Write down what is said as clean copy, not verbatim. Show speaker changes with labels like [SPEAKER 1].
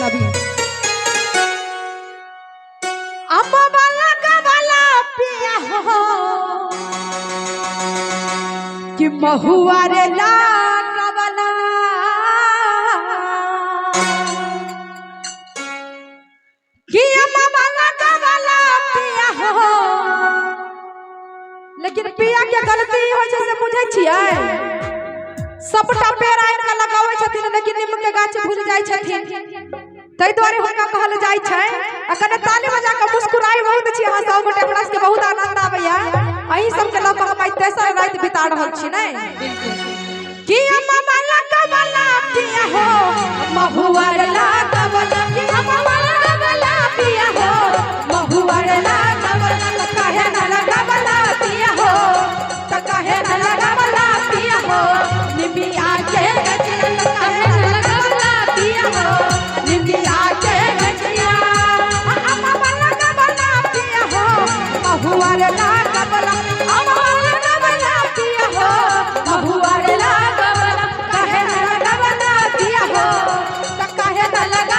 [SPEAKER 1] अभी अम्मा वाला का वाला पिया हो कि महुआ रे ला कवला कि अम्मा वाला का वाला पिया हो लेकिन पिया के गलती हो जैसे बुझै छियै सबटा पेड़ आनि के लगाबै छथिन लेकिन नीम के गाछ भूल जाइ छथिन तै द्वारे हुनका कहल जाइ छै अखन ताली बजा के मुस्कुराई बहुत छी अहाँ सब गोटे हमरा के बहुत आनंद आबैया अहीं सब के लऽ के हम तेसर रात बिता रहल छी नै कि अम्मा वाला का वाला पिया हो महुआ रे ला कवला कि अम्मा वाला का वाला पिया हो महुआ रे ला कवला काहे ना लगावला पिया हो त काहे ना लगावला पिया हो निमिया के गछिया काहे ना लगावला पिया हो निमिया के गछिया अम्मा वाला का वाला पिया हो महुआ रे ला कवला अम्मा वाला का वाला पिया हो महुआ रे ला कवला काहे ना लगावला पिया हो त काहे ना लगा